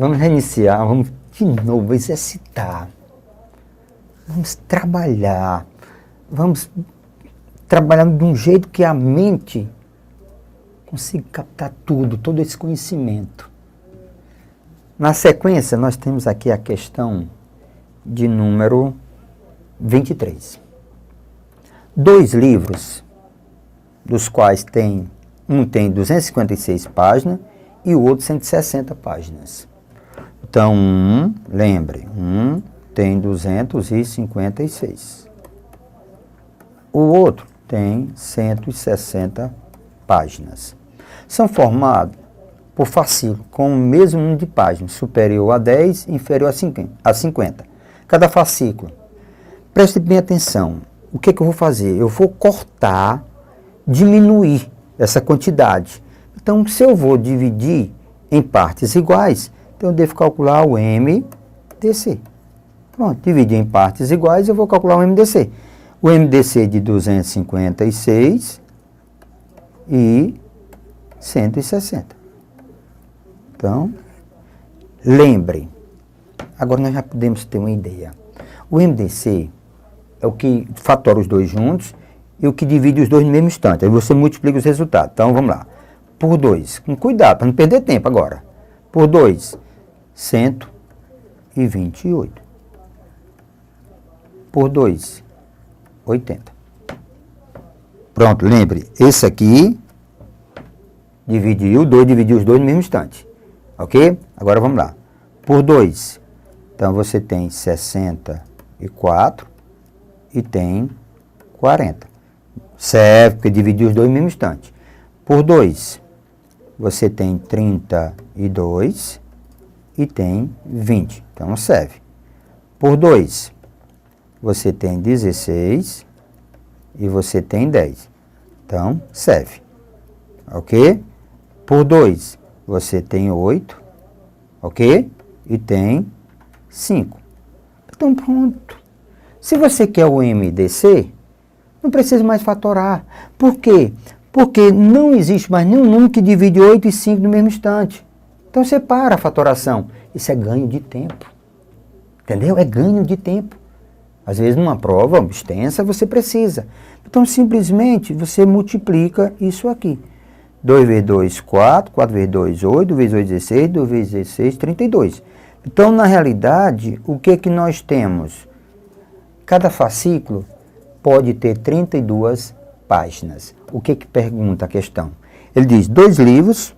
Vamos reiniciar, vamos de novo exercitar. Vamos trabalhar de um jeito que a mente consiga captar tudo, todo esse conhecimento. Na sequência, nós temos aqui a questão de número 23. 2 livros, dos quais um tem 256 páginas e o outro 160 páginas. Então, lembre, um tem 256. O outro tem 160 páginas. São formados por fascículo com o mesmo número de páginas, superior a 10 e inferior a 50. Cada fascículo. Preste bem atenção. O que eu vou fazer? Eu vou cortar, diminuir essa quantidade. Então, se eu vou dividir em partes iguais, então eu devo calcular o MDC. Pronto, dividir em partes iguais, eu vou calcular o MDC. O MDC de 256 e 160. Então, lembre, agora nós já podemos ter uma ideia. O MDC é o que fatora os dois juntos e o que divide os dois no mesmo instante. Aí você multiplica os resultados. Então, vamos lá. Por 2, com cuidado, para não perder tempo agora. Por 2, 128. Por 2, 80. Pronto, lembre, esse aqui dividiu os dois no mesmo instante. Ok? Agora vamos lá. Por 2, então você tem 64 e tem 40. Serve, porque dividiu os dois no mesmo instante. Por 2, você tem 32 e tem 20. Então serve. Por 2, você tem 16 e você tem 10. Então serve. Ok? Por 2, você tem 8, ok? E tem 5. Então pronto. Se você quer o MDC, não precisa mais fatorar. Por quê? Porque não existe mais nenhum número que divide 8 e 5 no mesmo instante. Então separa a fatoração. Isso é ganho de tempo. Entendeu? É ganho de tempo. Às vezes numa prova extensa você precisa. Então simplesmente você multiplica isso aqui. 2 vezes 2, 4, 4 vezes 2, 8, 2 vezes 8, 16, 2 vezes 16, 32. Então, na realidade, o que nós temos? Cada fascículo pode ter 32 páginas. O que pergunta a questão? Ele diz 2 livros,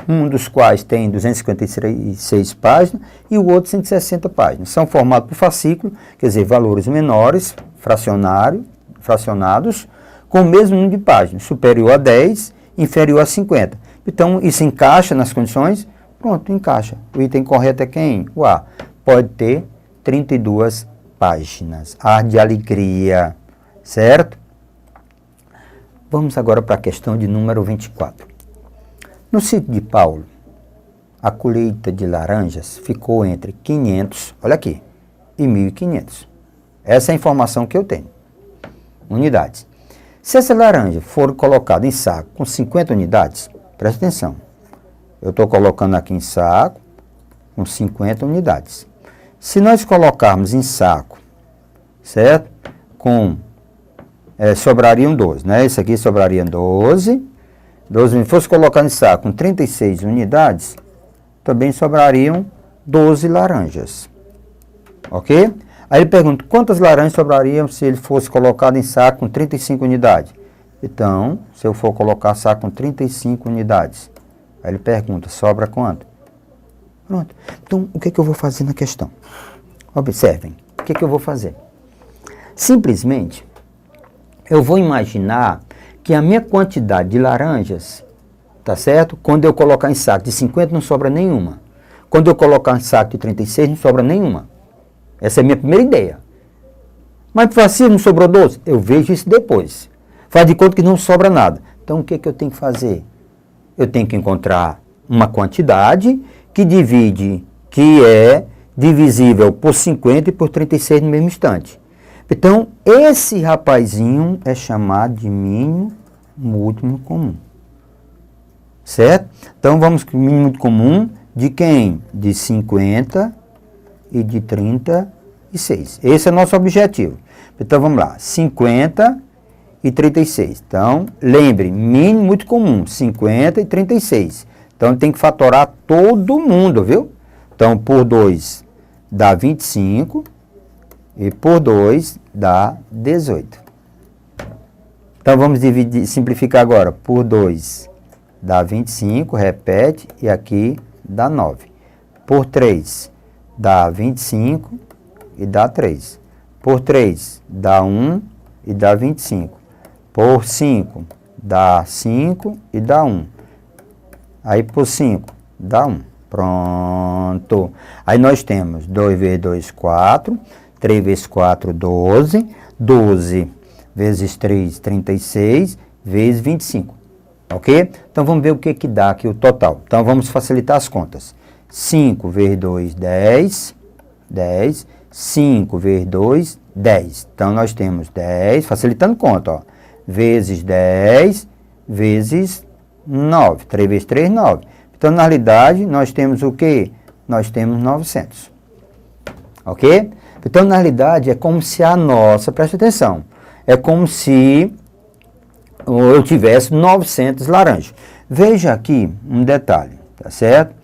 um dos quais tem 256 páginas e o outro 160 páginas. São formados por fascículo, quer dizer, valores menores, fracionados, com o mesmo número de páginas, superior a 10, inferior a 50. Então, isso encaixa nas condições? Pronto, encaixa. O item correto é quem? O A. Pode ter 32 páginas. Ar de alegria. Certo? Vamos agora para a questão de número 24. No sítio de Paulo, a colheita de laranjas ficou entre 500, olha aqui, e 1.500. Essa é a informação que eu tenho. Unidades. Se essa laranja for colocada em saco com 50 unidades, presta atenção. Eu estou colocando aqui em saco com 50 unidades. Se nós colocarmos em saco, certo? Sobrariam 12, né? Isso aqui sobraria 12. 12, se fosse colocado em saco com 36 unidades, também sobrariam 12 laranjas. Ok? Aí ele pergunta, quantas laranjas sobrariam se ele fosse colocado em saco com 35 unidades? Então, se eu for colocar saco com 35 unidades, aí ele pergunta, sobra quanto? Pronto. Então, o que eu vou fazer na questão? Observem, o que eu vou fazer? Simplesmente, eu vou imaginar que a minha quantidade de laranjas, tá certo? Quando eu colocar em saco de 50, não sobra nenhuma. Quando eu colocar em saco de 36, não sobra nenhuma. Essa é a minha primeira ideia. Mas assim não sobrou 12? Eu vejo isso depois. Faz de conta que não sobra nada. Então o que eu tenho que fazer? Eu tenho que encontrar uma quantidade que é divisível por 50 e por 36 no mesmo instante. Então esse rapazinho é chamado de mínimo múltiplo comum. Certo? Então vamos com o mínimo múltiplo comum De quem? De 50 e de 36. Esse é o nosso objetivo. Então, vamos lá. 50 e 36. Então, lembre, mínimo muito comum, 50 e 36. Então, tem que fatorar todo mundo, viu? Então, por 2 dá 25 e por 2 dá 18. Então, vamos dividir, simplificar agora. Por 2 dá 25, repete, e aqui dá 9. Por 3 dá 25 e dá 3. Por 3 dá 1 e dá 25. Por 5 dá 5 e dá 1. Aí por 5 dá 1. Pronto. Aí nós temos 2 vezes 2, 4. 3 vezes 4, 12. 12 vezes 3, 36. Vezes 25. Ok? Então vamos ver o que que dá aqui o total. Então vamos facilitar as contas. 5 vezes 2, 10. 10. 5 vezes 2, 10. Então nós temos 10, facilitando conta, ó. Vezes 10, vezes 9. 3 vezes 3, 9. Então, na realidade, nós temos o quê? Nós temos 900. Ok? Então, na realidade, é como se a nossa, preste atenção, é como se eu tivesse 900 laranjas. Veja aqui um detalhe, tá certo?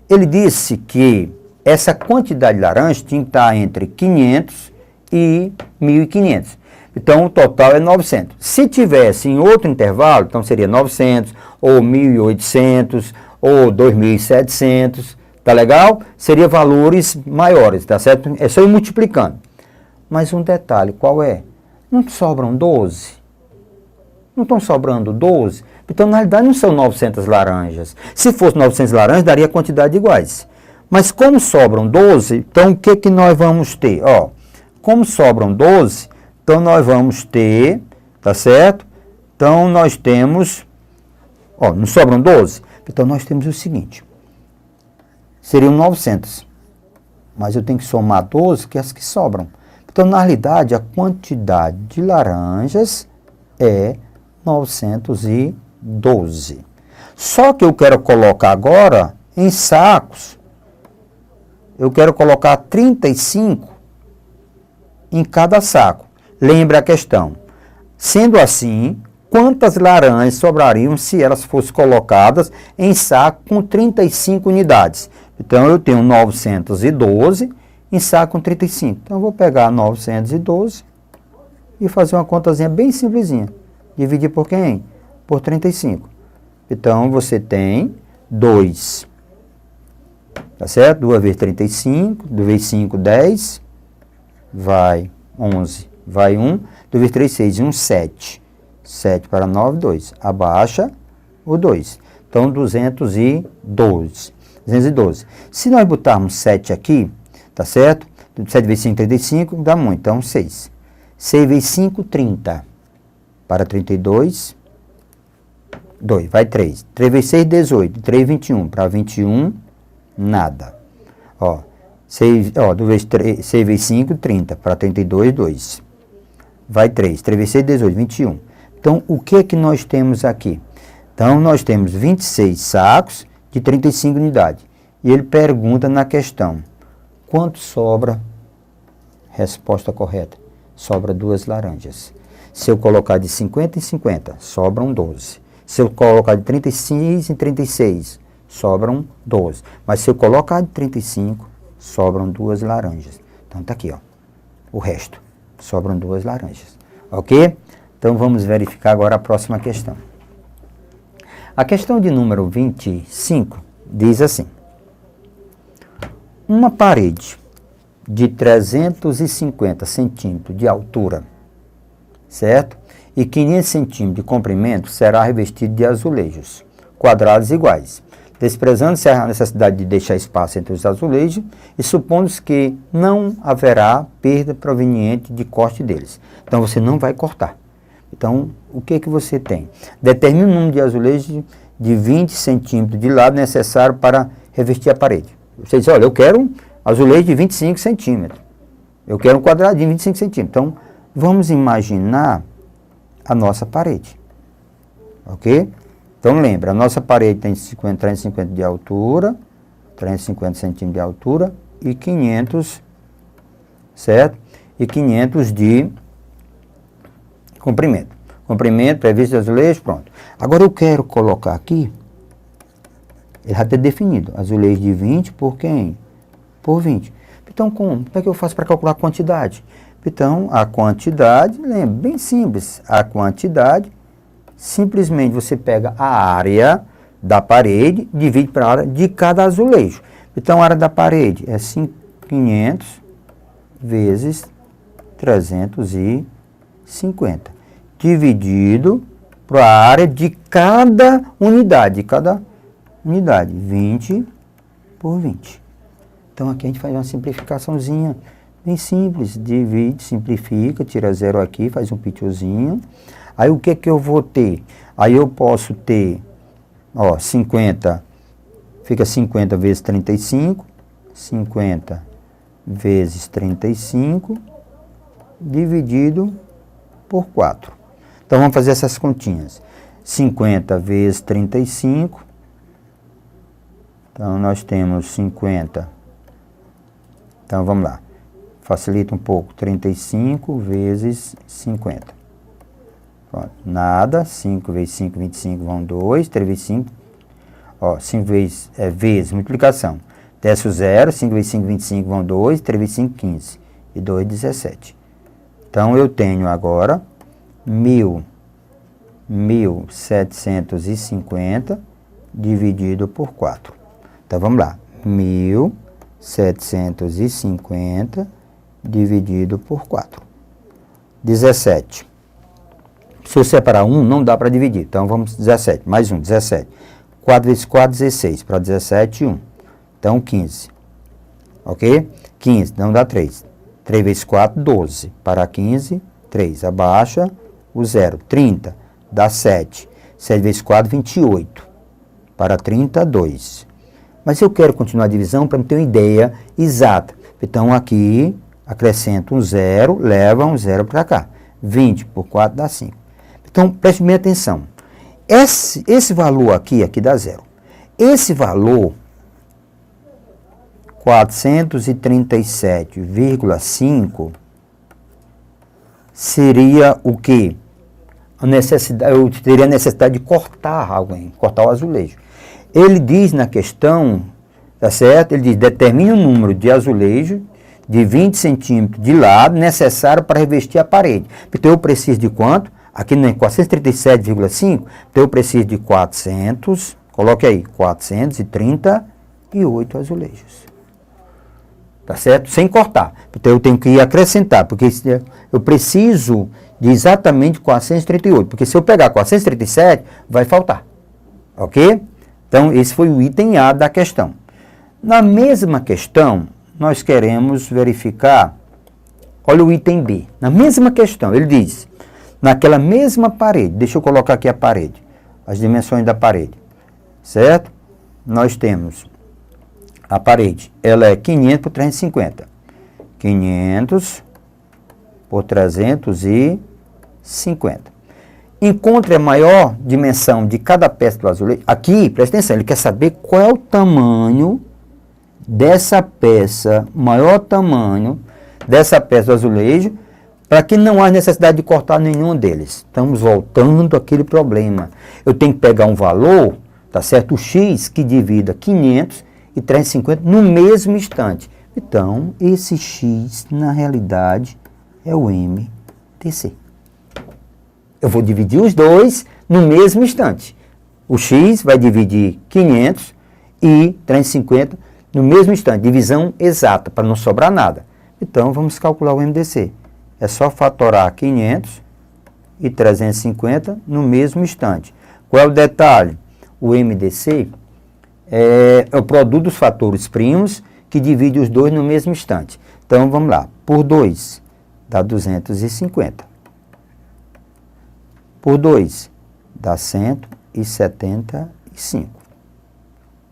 Ele disse que essa quantidade de laranja tinha que estar entre 500 e 1.500. Então, o total é 900. Se tivesse em outro intervalo, então seria 900, ou 1.800, ou 2.700, tá legal? Seria valores maiores, tá certo? É só ir multiplicando. Mas um detalhe, qual é? Não sobram 12? Não estão sobrando 12? Então, na realidade, não são 900 laranjas. Se fosse 900 laranjas, daria quantidade iguais. Mas como sobram 12, então o que que nós vamos ter? Ó, como sobram 12, então nós vamos ter, tá certo? Então nós temos, ó, não sobram 12? Então nós temos o seguinte, seriam 900, mas eu tenho que somar 12, que é as que sobram. Então na realidade a quantidade de laranjas é 912. Só que eu quero colocar agora em sacos, eu quero colocar 35 em cada saco. Lembra a questão. Sendo assim, quantas laranjas sobrariam se elas fossem colocadas em saco com 35 unidades? Então, eu tenho 912 em saco com 35. Então, eu vou pegar 912 e fazer uma contazinha bem simplesinha. Dividir por quem? Por 35. Então, você tem 2. Tá certo? 2 vezes 35, 2 vezes 5, 10. Vai 11. Vai 1, 2 vezes 3, 6, 1, 7. 7 para 9, 2. Abaixa o 2. Então, 212. 212. Se nós botarmos 7 aqui, tá certo? 7 vezes 5, 35, dá muito. Então, 6. 6 vezes 5, 30. Para 32, 2. Vai 3. 3 vezes 6, 18. 3, 21. Para 21, nada. Ó, 6 vezes 5, 30. Para 32, 2. Vai 3. 3 vezes 6, 18. 21. Então, o que que nós temos aqui? Então, nós temos 26 sacos de 35 unidades. E ele pergunta na questão, quanto sobra? Resposta correta. Sobra 2 laranjas. Se eu colocar de 50 em 50, sobram 12. Se eu colocar de 36 em 36, sobram 12. Mas se eu colocar de 35, sobram 2 laranjas. Então, tá aqui, ó. O resto. Sobram 2 laranjas. Ok? Então, vamos verificar agora a próxima questão. A questão de número 25 diz assim. Uma parede de 350 centímetros de altura, certo? E 500 centímetros de comprimento será revestida de azulejos quadrados iguais, desprezando-se a necessidade de deixar espaço entre os azulejos e supondo-se que não haverá perda proveniente de corte deles. Então, você não vai cortar. Então, o que que você tem? Determine o número de azulejos de 20 centímetros de lado necessário para revestir a parede. Você diz, olha, eu quero um azulejo de 25 centímetros. Eu quero um quadradinho de 25 centímetros. Então, vamos imaginar a nossa parede. Ok? Então, lembra, a nossa parede tem 350 de altura, 350 centímetros de altura e 500, certo? E 500 de comprimento. Comprimento previsto de azulejo, pronto. Agora eu quero colocar aqui, ele já está definido, azulejo de 20 por quem? Por 20. Então, como é que eu faço para calcular a quantidade? Então, a quantidade, lembra, bem simples, a quantidade, simplesmente você pega a área da parede, divide para a área de cada azulejo. Então, a área da parede é 500 vezes 350, dividido para a área de cada unidade, 20 por 20. Então, aqui a gente faz uma simplificaçãozinha bem simples, divide, simplifica, tira zero aqui, faz um pitiozinho. Aí, o que que eu vou ter? Aí, eu posso ter, ó, 50, fica 50 vezes 35, 50 vezes 35, dividido por 4. Então, vamos fazer essas continhas. 50 vezes 35, então, nós temos 50. Então, vamos lá. Facilita um pouco. 35 vezes 50. Pronto. Nada. 5 vezes 5, 25 vão 2. 3 vezes 5. Ó, 5 vezes, vezes, multiplicação. Desce o 0. 5 vezes 5, 25 vão 2. 3 vezes 5, 15. E 2, 17. Então, eu tenho agora 1.750 dividido por 4. Então, vamos lá. 1.750 dividido por 4. 17. Se eu separar 1, não dá para dividir. Então, vamos 17. Mais 1, 17. 4 vezes 4, 16. Para 17, 1. Então, 15. Ok? 15, não dá 3. 3 vezes 4, 12. Para 15, 3. Abaixa o 0. 30. Dá 7. 7 vezes 4, 28. Para 30, 2. Mas eu quero continuar a divisão para ter uma ideia exata. Então, aqui, acrescento um 0, leva um 0 para cá. 20 por 4 dá 5. Então, preste bem atenção. Esse valor aqui dá 0. Esse valor, 437,5, seria o quê? Eu teria a necessidade de cortar o azulejo. Ele diz na questão, tá certo? Ele diz, determine o número de azulejo de 20 centímetros de lado necessário para revestir a parede. Então, eu preciso de quanto? Aqui não é 437,5, então eu preciso de 400, coloque aí, 438 azulejos. Tá certo? Sem cortar. Então, eu tenho que acrescentar, porque eu preciso de exatamente 438, porque se eu pegar 437, vai faltar. Ok? Então, esse foi o item A da questão. Na mesma questão, nós queremos verificar, olha o item B. Na mesma questão, ele diz, naquela mesma parede, deixa eu colocar aqui a parede, as dimensões da parede, certo? Nós temos a parede, ela é 500 por 350. 500 por 350. Encontre a maior dimensão de cada peça do azulejo. Aqui, presta atenção, ele quer saber qual é o tamanho dessa peça, maior tamanho dessa peça do azulejo, para que não haja necessidade de cortar nenhum deles. Estamos voltando àquele problema. Eu tenho que pegar um valor, tá certo? O X que divida 500 e 350 no mesmo instante. Então, esse X, na realidade, é o MTC. Eu vou dividir os dois no mesmo instante. O X vai dividir 500 e 350 no mesmo instante. Divisão exata, para não sobrar nada. Então, vamos calcular o MDC. É só fatorar 500 e 350 no mesmo instante. Qual é o detalhe? O MDC é o produto dos fatores primos que divide os dois no mesmo instante. Então, vamos lá. Por 2 dá 250. Por 2 dá 175.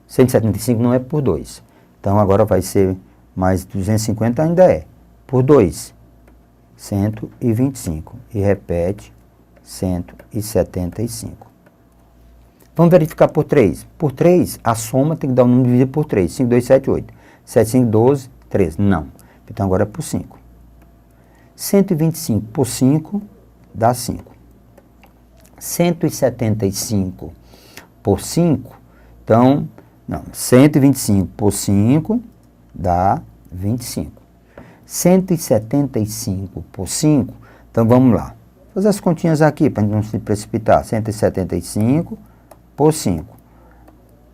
175 não é por 2. Então, agora vai ser mais 250 ainda é. Por 2, 125. E repete, 175. Vamos verificar por 3. Por 3, a soma tem que dar um número dividido por 3. 5, 2, 7, 8. 7, 5, 12, 13. Não. Então, agora é por 5. 125 por 5 dá 5. 175 por 5, então, não, 125 por 5 dá 25. 175 por 5, então vamos lá. Fazer as continhas aqui para não se precipitar. 175 por 5.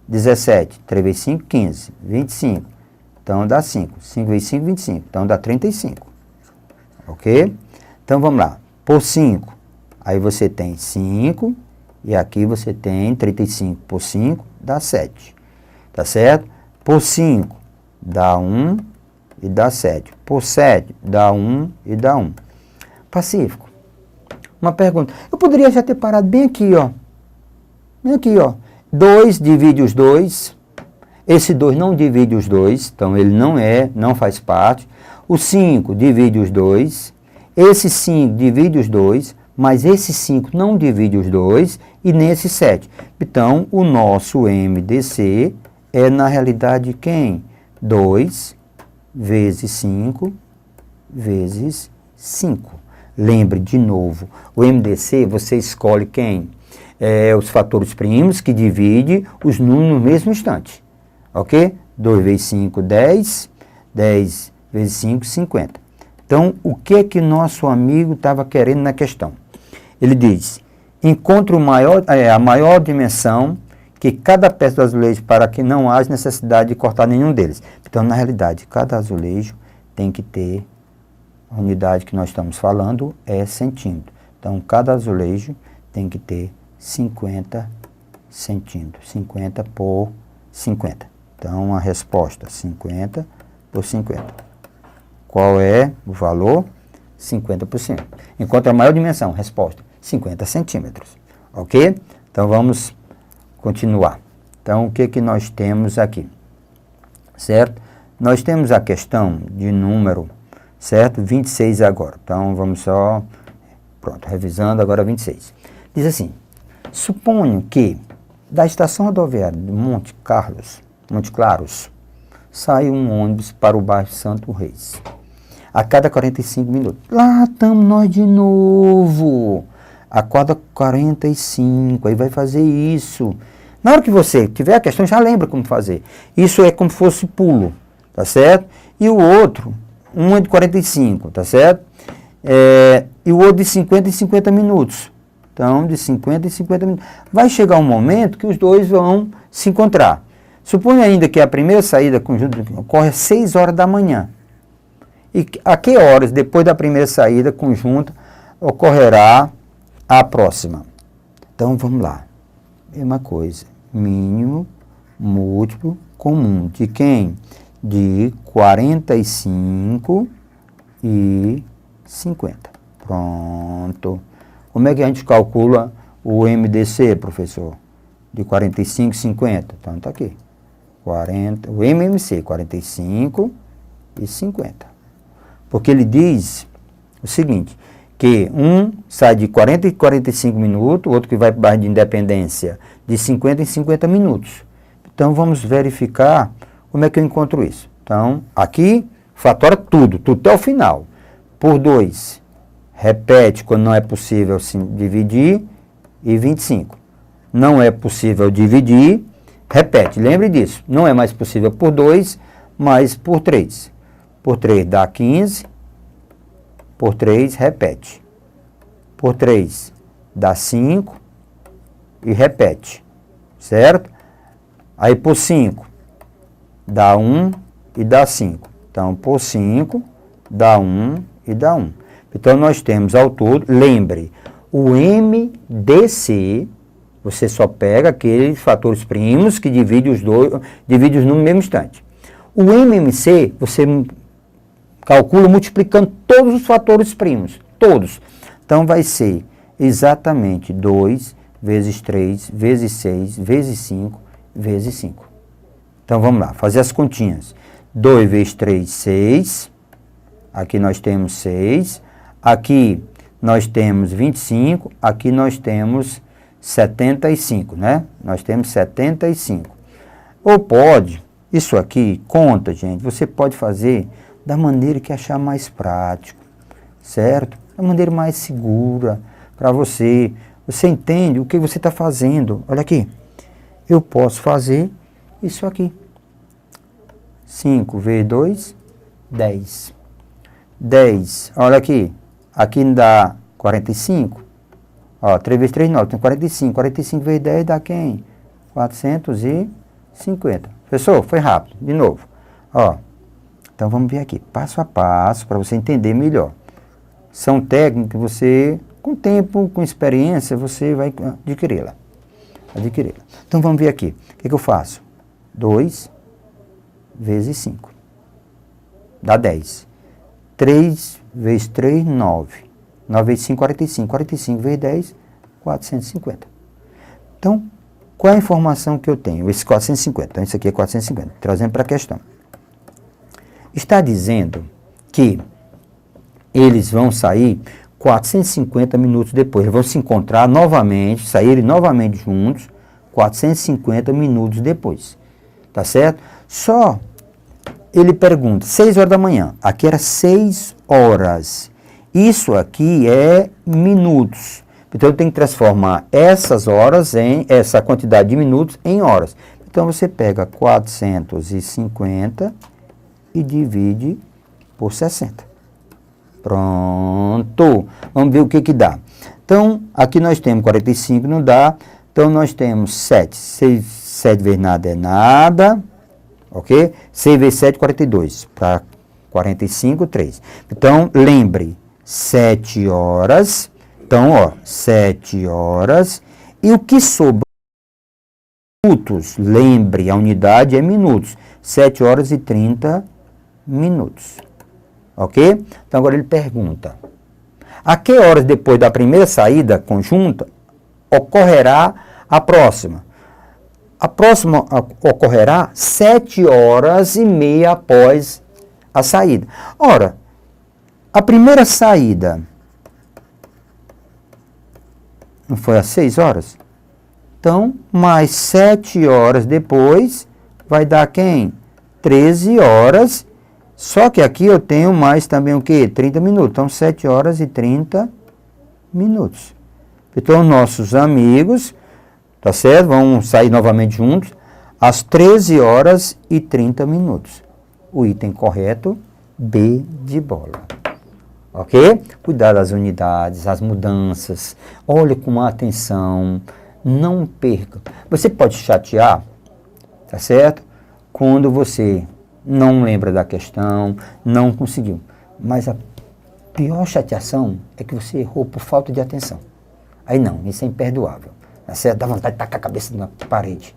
17, 3 vezes 5, 15. 25, então dá 5. 5 vezes 5, 25, então dá 35. Ok? Então vamos lá. Por 5, aí você tem 5, e aqui você tem 35 por 5, dá 7. Tá certo? Por 5, dá 1 e dá 7. Por 7, dá 1 e dá 1. Pacífico. Uma pergunta. Eu poderia já ter parado bem aqui, ó. Bem aqui, ó. 2 divide os 2. Esse 2 não divide os 2, então ele não faz parte. O 5 divide os 2. Esse 5 divide os 2, mas esse 5 não divide os 2 e nesse 7. Então, o nosso MDC é, na realidade, quem? 2 vezes 5 vezes 5. Lembre, de novo, o MDC você escolhe quem? Os fatores primos que dividem os números no mesmo instante. Ok? 2 vezes 5, 10. 10 vezes 5, 50. Então, o que é que nosso amigo estava querendo na questão? Ele diz, encontre a maior dimensão que cada peça do azulejo para que não haja necessidade de cortar nenhum deles. Então, na realidade, cada azulejo tem que ter, a unidade que nós estamos falando é centímetro. Então, cada azulejo tem que ter 50 centímetros. 50 por 50. Então, a resposta, 50 por 50. Qual é o valor? 50%. Enquanto a maior dimensão, resposta, 50 centímetros. Ok? Então, vamos continuar. Então, o que que nós temos aqui? Certo? Nós temos a questão de número, certo? 26 agora. Então, vamos só, pronto, revisando agora 26. Diz assim, suponho que da estação rodoviária de Monte Claros, sai um ônibus para o bairro Santo Reis. A cada 45 minutos. Lá estamos nós de novo. A cada 45. Aí vai fazer isso. Na hora que você tiver a questão, já lembra como fazer. Isso é como se fosse pulo. Tá certo? E o outro, um é de 45. Tá certo? E o outro de 50 em 50 minutos. Então, de 50 em 50 minutos. Vai chegar um momento que os dois vão se encontrar. Suponha ainda que a primeira saída conjunta ocorre às 6 horas da manhã. E a que horas, depois da primeira saída conjunta, ocorrerá a próxima? Então, vamos lá. Mesma coisa. Mínimo, múltiplo, comum. De quem? De 45 e 50. Pronto. Como é que a gente calcula o MDC, professor? De 45 e 50. Então, está aqui. O MMC, 45 e 50. Porque ele diz o seguinte, que um sai de 40 e 45 minutos, o outro que vai para o bairro de Independência de 50 em 50 minutos. Então, vamos verificar como é que eu encontro isso. Então, aqui, fatora tudo até o final. Por 2, repete quando não é possível dividir, e 25. Não é possível dividir, repete, lembre disso. Não é mais possível por 2, mas por 3. Por 3 dá 15, por 3 repete. Por 3 dá 5 e repete, certo? Aí por 5 dá 1 e dá 5. Então, por 5 dá 1 e dá 1. Então, nós temos ao todo, lembre, o MDC, você só pega aqueles fatores primos que dividem os números no mesmo instante. O MMC, você calcula multiplicando todos os fatores primos, todos. Então, vai ser exatamente 2 vezes 3, vezes 6, vezes 5, vezes 5. Então, vamos lá, fazer as continhas. 2 vezes 3, 6. Aqui nós temos 6. Aqui nós temos 25. Aqui nós temos 75, né? Nós temos 75. Ou pode, isso aqui, conta, gente, você pode fazer da maneira que achar mais prático, certo? Da maneira mais segura para você. Você entende o que você está fazendo. Olha aqui, eu posso fazer isso aqui. 5 vezes 2, 10. 10, olha aqui, aqui dá 45. Ó, 3 vezes 3, 9, tem 45. 45 vezes 10 dá quem? 450. Professor, foi rápido, de novo. Ó, então vamos ver aqui, passo a passo, para você entender melhor. São técnicas que você, com tempo, com experiência, você vai adquiri-la. Então vamos ver aqui. O que eu faço? 2 vezes 5. Dá 10. 3 vezes 3, 9. 9 vezes 5, 45. 45 vezes 10, 450. Então, qual é a informação que eu tenho? Esse 450. Então, isso aqui é 450. Trazendo para a questão. Está dizendo que eles vão sair 450 minutos depois. Eles vão se encontrar novamente, saírem novamente juntos, 450 minutos depois. Tá certo? Só ele pergunta, 6 horas da manhã. Aqui era 6 horas. Isso aqui é minutos. Então, eu tenho que transformar essas horas essa quantidade de minutos em horas. Então, você pega 450 e divide por 60. Pronto. Vamos ver o que dá. Então, aqui nós temos 45, não dá. Então, nós temos 7. 7 vezes nada é nada. Ok? 6 vezes 7, 42. Para 45, 3. Então, lembre, 7 horas. Então, ó, 7 horas. E o que sobrou? Minutos. Lembre, a unidade é minutos. 7 horas e 30 minutos. Ok? Então, agora ele pergunta. A que horas depois da primeira saída conjunta ocorrerá a próxima? A próxima ocorrerá 7 horas e meia após a saída. Ora, a primeira saída não foi às 6 horas? Então, mais 7 horas depois, vai dar quem? 13 horas. Só que aqui eu tenho mais também o quê? 30 minutos. Então, 7 horas e 30 minutos. Então, nossos amigos, tá certo? Vão sair novamente juntos às 13 horas e 30 minutos. O item correto, B de bola. Ok? Cuidar das unidades, as mudanças. Olhe com atenção. Não perca. Você pode chatear, tá certo? Quando você não lembra da questão, não conseguiu. Mas a pior chateação é que você errou por falta de atenção. Aí não, isso é imperdoável. Tá certo? Dá vontade de tacar a cabeça na parede.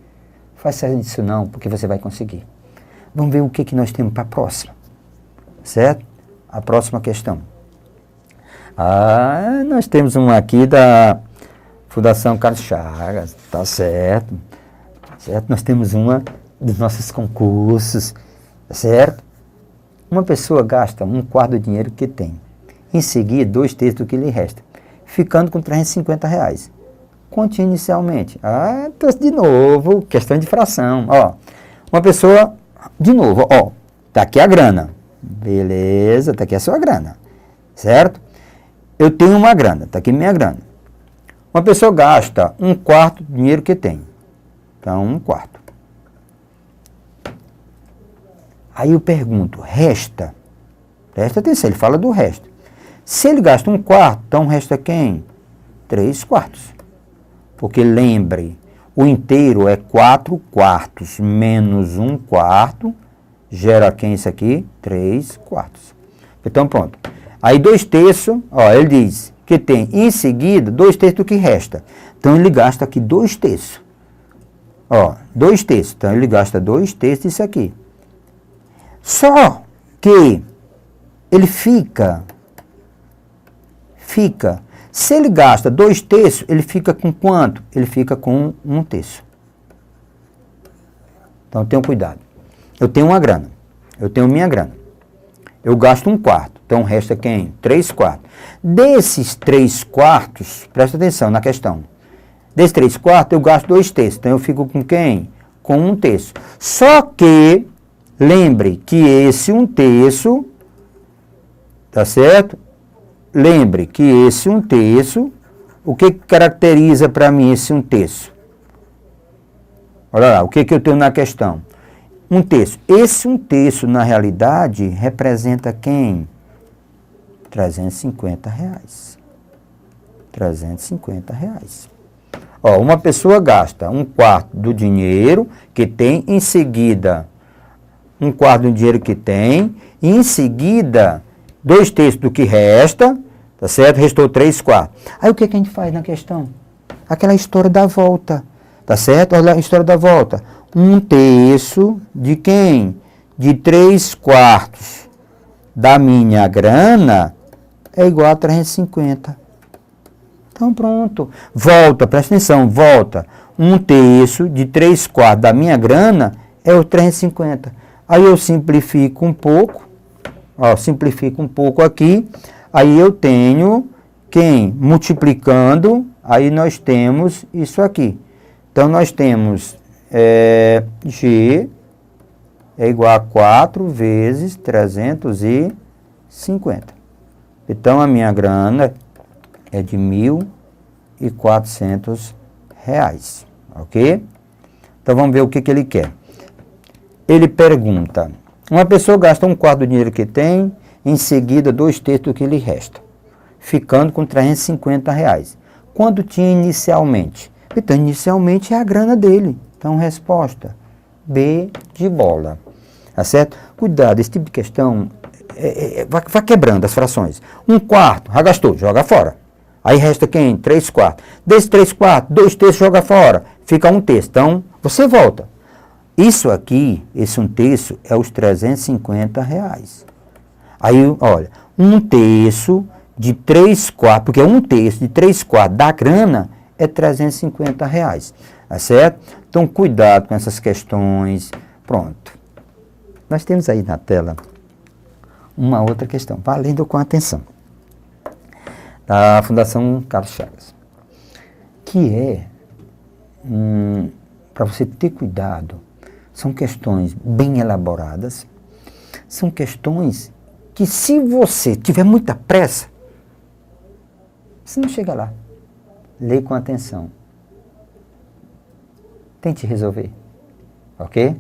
Faça isso não, porque você vai conseguir. Vamos ver o que nós temos para a próxima. Certo? A próxima questão. Nós temos uma aqui da Fundação Carlos Chagas, tá certo? Certo? Nós temos uma dos nossos concursos, tá certo? Uma pessoa gasta 1/4 do dinheiro que tem. Em seguida, 2/3 do que lhe resta, ficando com R$350. Conte inicialmente. De novo, questão de fração. Ó, uma pessoa, de novo, ó, tá aqui a grana. Beleza, tá aqui a sua grana, certo? Eu tenho uma grana, tá aqui minha grana. Uma pessoa gasta 1/4 do dinheiro que tem. Então, 1/4. Aí eu pergunto, resta? Presta atenção, ele fala do resto. Se ele gasta 1/4, então resta quem? 3/4. Porque lembre, o inteiro é 4/4 menos 1/4, gera quem isso aqui? 3/4. Então, pronto. Aí 2/3, ó, ele diz que tem em seguida 2/3 do que resta. Então, ele gasta aqui 2/3. Ó, 2/3. Então, ele gasta 2/3 disso aqui. Só que ele fica. Se ele gasta 2/3, ele fica com quanto? Ele fica com 1/3. Então, tenham cuidado. Eu tenho uma grana. Eu tenho minha grana. Eu gasto 1/4. Então, resta quem? 3/4. Desses 3/4, presta atenção na questão. Desse 3/4 eu gasto 2/3. Então eu fico com quem? Com 1/3. Só que, lembre que esse 1/3, tá certo? Lembre que esse 1/3, o que caracteriza para mim esse 1/3? Olha lá, o que eu tenho na questão? 1/3. Esse 1/3, na realidade, representa quem? R$350. R$350. Ó, uma pessoa gasta 1/4 do dinheiro que tem, em seguida, 1/4 do dinheiro que tem, e em seguida, 2/3 do que resta, tá certo? Restou 3/4. Aí o que a gente faz na questão? Aquela história da volta, tá certo? Olha a história da volta. 1/3 de quem? De 3/4 da minha grana é igual a 350. Então pronto. Volta, presta atenção, volta. 1/3 de 3/4 da minha grana é o 350. Aí eu simplifico um pouco. Ó, simplifico um pouco aqui. Aí eu tenho quem? Multiplicando, aí nós temos isso aqui. Então nós temos G é igual a 4 vezes 350. Então a minha grana é de R$1.400, ok? Então vamos ver o que ele quer. Ele pergunta, uma pessoa gasta 1/4 do dinheiro que tem, em seguida 2/3 do que lhe resta, ficando com R$350. Quanto tinha inicialmente? Então inicialmente é a grana dele. Então resposta, B de bola. Tá certo? Cuidado, esse tipo de questão vai quebrando as frações. 1/4, já gastou, joga fora. Aí resta quem? 3/4. Desse 3/4, 2/3 joga fora. Fica 1/3. Então, você volta. Isso aqui, esse 1/3, é os R$350. Aí, olha, 1/3 de 3/4, porque 1/3 de 3/4 da grana é R$350. Tá certo? Então, cuidado com essas questões. Pronto. Nós temos aí na tela uma outra questão. Vá lendo com atenção. Da Fundação Carlos Chagas, que é, para você ter cuidado, são questões bem elaboradas, são questões que, se você tiver muita pressa, você não chega lá. Lê com atenção. Tente resolver, ok?